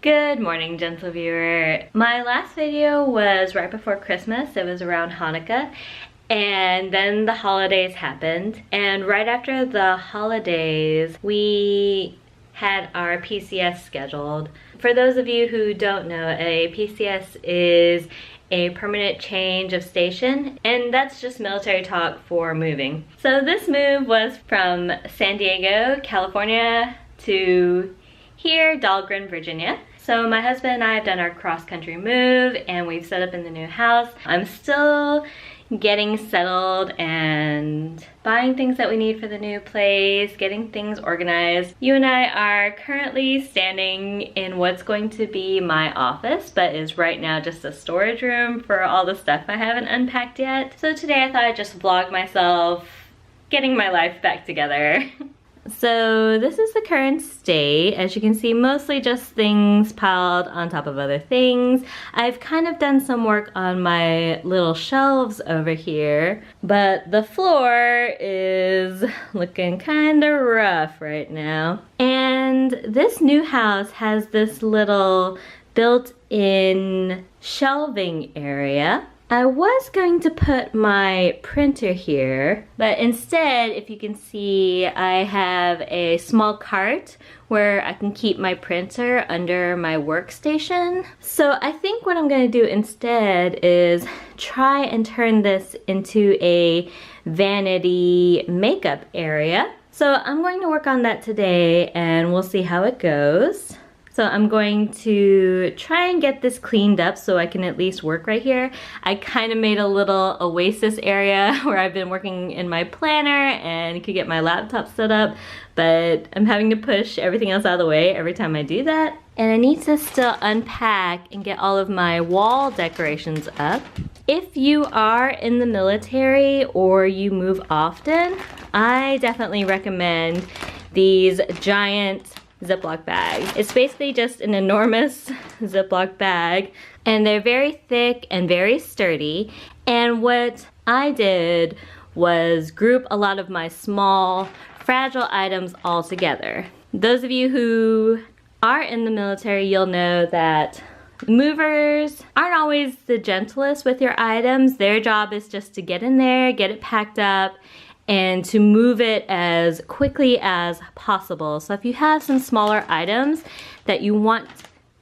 Good morning, gentle viewer. My last video was right before Christmas. It was around Hanukkah. And then the holidays happened. And right after the holidays, we had our PCS scheduled. For those of you who don't know, a PCS is a permanent change of station, and that's just military talk for moving. So this move was from San Diego, California to here, Dahlgren, Virginia. So my husband and I have done our cross-country move and we've set up in the new house. I'm still getting settled and buying things that we need for the new place, getting things organized. You and I are currently standing in what's going to be my office, but is right now just a storage room for all the stuff I haven't unpacked yet. So today I thought I'd just vlog myself getting my life back together. So this is the current state. As you can see, mostly just things piled on top of other things. I've kind of done some work on my little shelves over here, but the floor is looking kind of rough right now. And this new house has this little built-in shelving area. I was going to put my printer here, but instead, if you can see, I have a small cart where I can keep my printer under my workstation. So I think what I'm gonna do instead is try and turn this into a vanity makeup area. So I'm going to work on that today and we'll see how it goes. So I'm going to try and get this cleaned up so I can at least work right here. I kind of made a little oasis area where I've been working in my planner and could get my laptop set up, but I'm having to push everything else out of the way every time I do that. And I need to still unpack and get all of my wall decorations up. If you are in the military or you move often, I definitely recommend these giant Ziploc bag. It's basically just an enormous Ziploc bag and they're very thick and very sturdy. And what I did was group a lot of my small fragile items all together. Those of you who are in the military, you'll know that movers aren't always the gentlest with your items. Their job is just to get in there, get it packed up, and to move it as quickly as possible. So if you have some smaller items that you want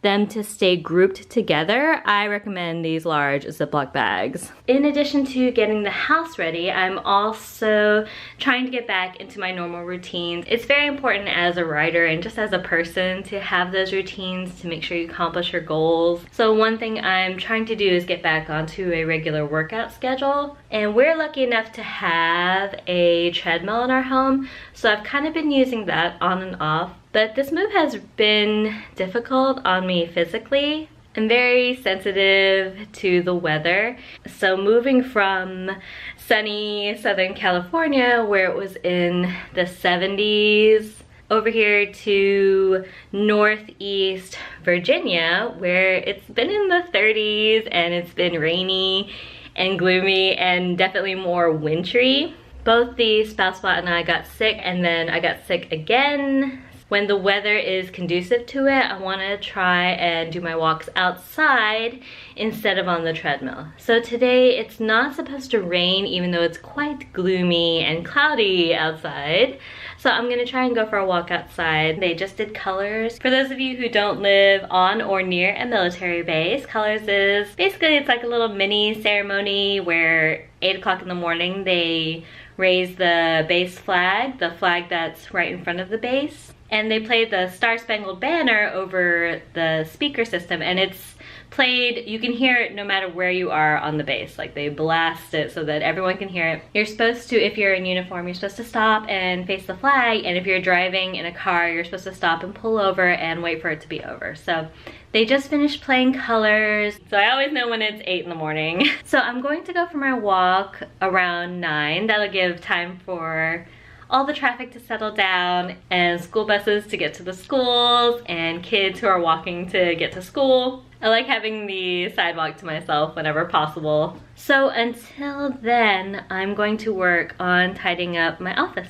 them to stay grouped together, I recommend these large Ziploc bags. In addition to getting the house ready, I'm also trying to get back into my normal routines. It's very important as a writer and just as a person to have those routines to make sure you accomplish your goals. So one thing I'm trying to do is get back onto a regular workout schedule. And we're lucky enough to have a treadmill in our home, so I've kind of been using that on and off. But this move has been difficult on me physically. I'm very sensitive to the weather. So moving from sunny Southern California, where it was in the 70s, over here to Northeast Virginia, where it's been in the 30s and it's been rainy and gloomy and definitely more wintry. Both the spouse spot and I got sick, and then I got sick again. When the weather is conducive to it, I want to try and do my walks outside instead of on the treadmill. So today it's not supposed to rain, even though it's quite gloomy and cloudy outside. So I'm gonna try and go for a walk outside. They just did colors. For those of you who don't live on or near a military base, colors is basically, it's like a little mini ceremony where 8 o'clock in the morning they raise the base flag, the flag that's right in front of the base. And they play the Star Spangled Banner over the speaker system, and it's played, you can hear it no matter where you are on the base. Like, they blast it so that everyone can hear it. You're supposed to, if you're in uniform, you're supposed to stop and face the flag, and if you're driving in a car, you're supposed to stop and pull over and wait for it to be over. So they just finished playing colors, so I always know when it's 8 in the morning. So I'm going to go for my walk around 9. That'll give time for all the traffic to settle down and school buses to get to the schools and kids who are walking to get to school. I like having the sidewalk to myself whenever possible. So until then, I'm going to work on tidying up my office.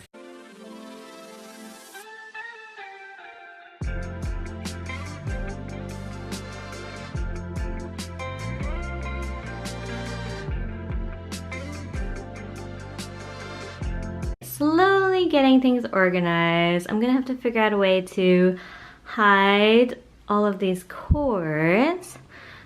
slowly getting things organized. I'm gonna have to figure out a way to hide all of these cords,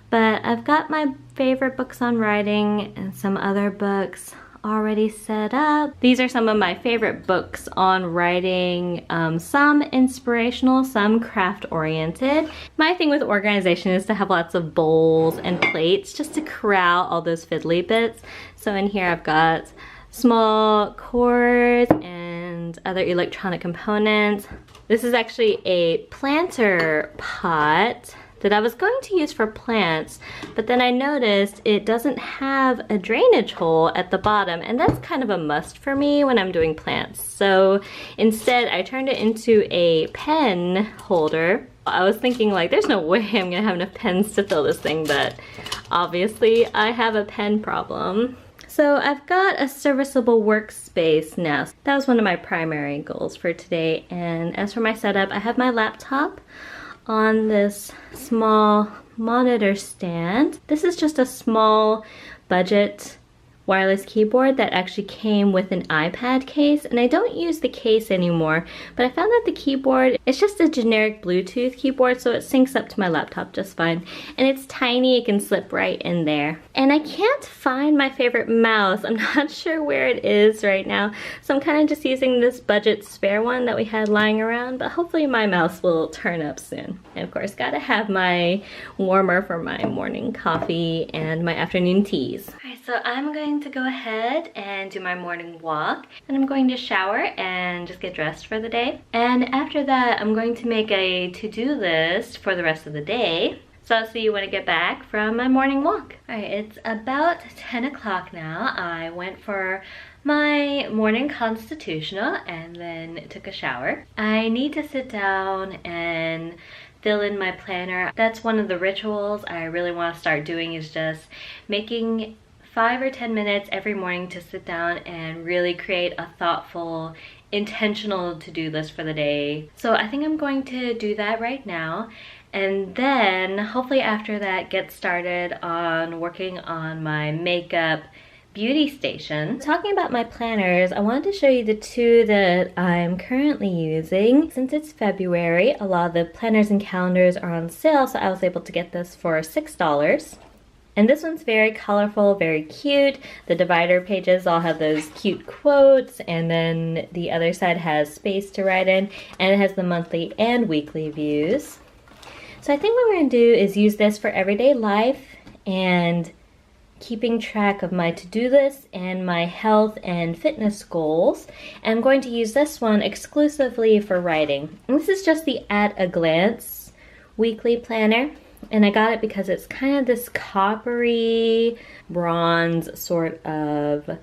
but I've got my favorite books on writing and some other books already set up. These are some of my favorite books on writing, some inspirational, some craft oriented. My thing with organization is to have lots of bowls and plates just to corral all those fiddly bits. So in here I've got small cords and other electronic components. This is actually a planter pot that I was going to use for plants, but then I noticed it doesn't have a drainage hole at the bottom, and that's kind of a must for me when I'm doing plants. So instead I turned it into a pen holder. I was thinking like, there's no way I'm gonna have enough pens to fill this thing, but obviously I have a pen problem. So I've got a serviceable workspace now. That was one of my primary goals for today. And as for my setup, I have my laptop on this small monitor stand. This is just a small budget wireless keyboard that actually came with an iPad case, and I don't use the case anymore, but I found that the keyboard is just a generic Bluetooth keyboard, so it syncs up to my laptop just fine, and it's tiny, it can slip right in there. And I can't find my favorite mouse. I'm not sure where it is right now, so I'm kind of just using this budget spare one that we had lying around, but hopefully my mouse will turn up soon. And of course, gotta have my warmer for my morning coffee and my afternoon teas. Alright, so I'm going to go ahead and do my morning walk, and I'm going to shower and just get dressed for the day. And after that, I'm going to make a to-do list for the rest of the day. So I'll see you when I get back from my morning walk. Alright, it's about 10 o'clock now. I went for my morning constitutional and then took a shower. I need to sit down and fill in my planner. That's one of the rituals I really want to start doing, is just making 5 or 10 minutes every morning to sit down and really create a thoughtful, intentional to-do list for the day. So I think I'm going to do that right now, and then hopefully after that get started on working on my makeup beauty station. Talking about my planners, I wanted to show you the two that I'm currently using. Since it's February, a lot of the planners and calendars are on sale, so I was able to get this for $6. And this one's very colorful, very cute. The divider pages all have those cute quotes, and then the other side has space to write in, and it has the monthly and weekly views. So I think what we're gonna do is use this for everyday life and keeping track of my to-do list and my health and fitness goals. And I'm going to use this one exclusively for writing. And this is just the At a Glance weekly planner. And I got it because it's kind of this coppery bronze sort of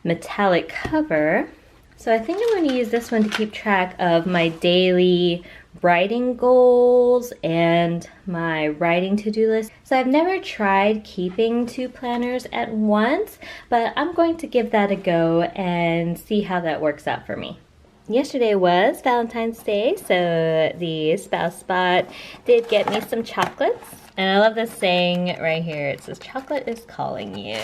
metallic cover. So I think I'm going to use this one to keep track of my daily writing goals and my writing to-do list. So I've never tried keeping 2 planners at once, but I'm going to give that a go and see how that works out for me. Yesterday was Valentine's Day, so the Spouse Spot did get me some chocolates. And I love this saying right here. It says, "Chocolate is calling you."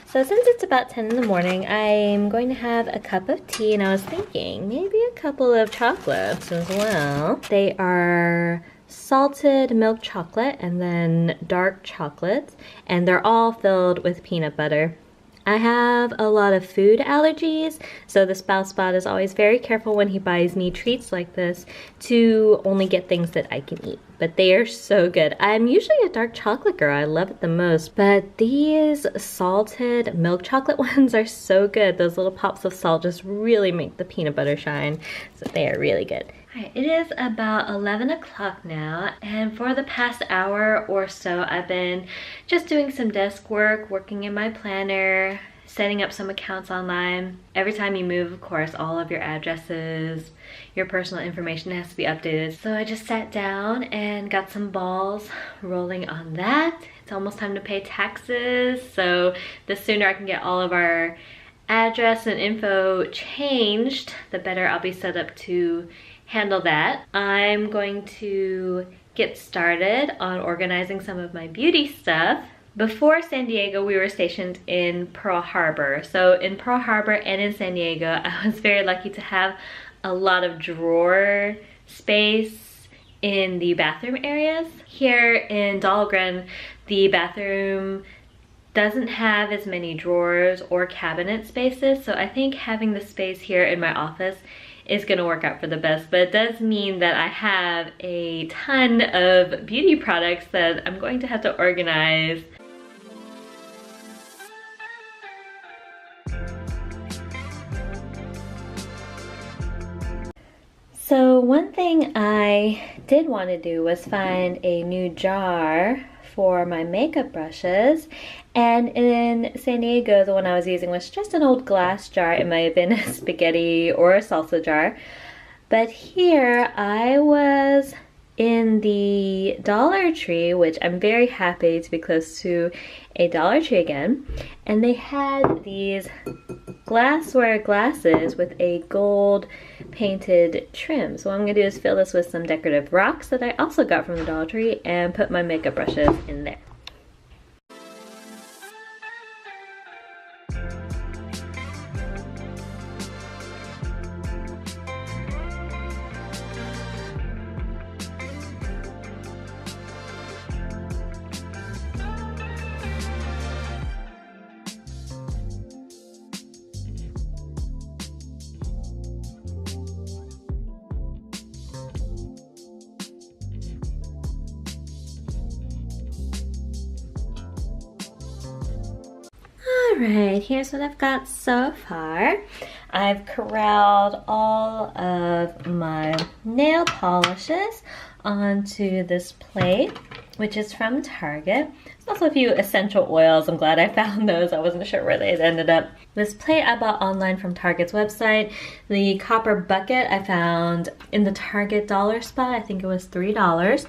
So since it's about 10 in the morning, I'm going to have a cup of tea, and I was thinking maybe a couple of chocolates as well. They are salted milk chocolate and then dark chocolate, and they're all filled with peanut butter. I have a lot of food allergies, so the Spouse Spot is always very careful when he buys me treats like this to only get things that I can eat. But they are so good. I'm usually a dark chocolate girl. I love it the most. But these salted milk chocolate ones are so good. Those little pops of salt just really make the peanut butter shine. So they are really good. Alright, it is about 11 o'clock now, and for the past hour or so I've been just doing some desk work, working in my planner, setting up some accounts online. Every time you move, of course, all of your addresses, your personal information has to be updated. So I just sat down and got some balls rolling on that. It's almost time to pay taxes, so the sooner I can get all of our address and info changed, the better I'll be set up to handle that. I'm going to get started on organizing some of my beauty stuff. Before San Diego, we were stationed in Pearl Harbor. So in Pearl Harbor and in San Diego, I was very lucky to have a lot of drawer space in the bathroom areas. Here in Dahlgren, the bathroom doesn't have as many drawers or cabinet spaces, so I think having the space here in my office is gonna work out for the best, but it does mean that I have a ton of beauty products that I'm going to have to organize. So one thing I did want to do was find a new jar for my makeup brushes, and in San Diego the one I was using was just an old glass jar. It might have been a spaghetti or a salsa jar, but here I was in the Dollar Tree, which I'm very happy to be close to a Dollar Tree again, and they had these glassware glasses with a gold painted trim. So what I'm gonna do is fill this with some decorative rocks that I also got from the Dollar Tree and put my makeup brushes in there. Alright, here's what I've got so far. I've corralled all of my nail polishes onto this plate, which is from Target. There's also a few essential oils. I'm glad I found those. I wasn't sure where they had ended up. This plate I bought online from Target's website. The copper bucket I found in the Target dollar spot. I think it was $3.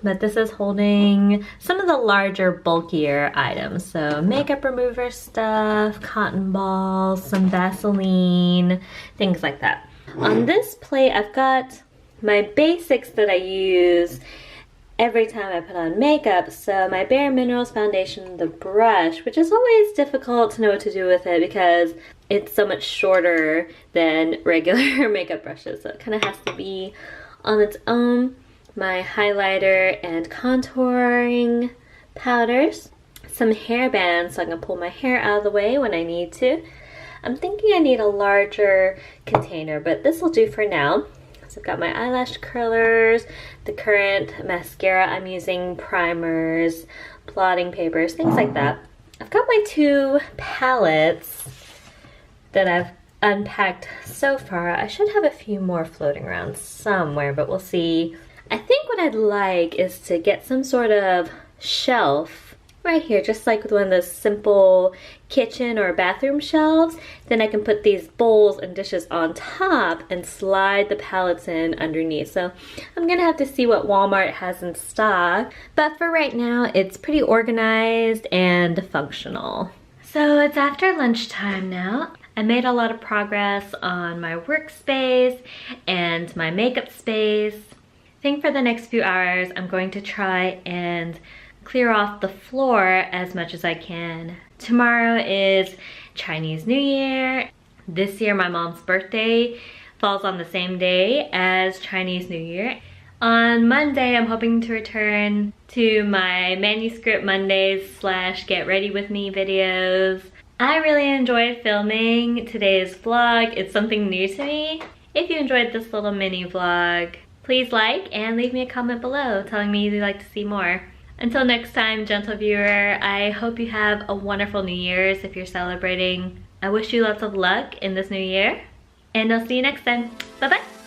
But this is holding some of the larger, bulkier items. So makeup remover stuff, cotton balls, some Vaseline, things like that. On this plate, I've got my basics that I use every time I put on makeup. So my Bare Minerals foundation, the brush, which is always difficult to know what to do with it because it's so much shorter than regular makeup brushes. So it kind of has to be on its own. My highlighter and contouring powders, some hair bands so I can pull my hair out of the way when I need to. I'm thinking I need a larger container, but this will do for now. So I've got my eyelash curlers, the current mascara I'm using, primers, blotting papers, things like that. I've got my 2 palettes that I've unpacked so far. I should have a few more floating around somewhere, but we'll see. I think what I'd like is to get some sort of shelf right here, just like with one of those simple kitchen or bathroom shelves. Then I can put these bowls and dishes on top and slide the palettes in underneath. So I'm gonna have to see what Walmart has in stock, but for right now it's pretty organized and functional. So it's after lunchtime now. I made a lot of progress on my workspace and my makeup space. I think for the next few hours, I'm going to try and clear off the floor as much as I can. Tomorrow is Chinese New Year. This year, my mom's birthday falls on the same day as Chinese New Year. On Monday, I'm hoping to return to my manuscript Mondays / get ready with me videos. I really enjoyed filming today's vlog. It's something new to me. If you enjoyed this little mini vlog, please like and leave me a comment below telling me you'd like to see more. Until next time, gentle viewer, I hope you have a wonderful New Year's if you're celebrating. I wish you lots of luck in this new year, and I'll see you next time. Bye-bye.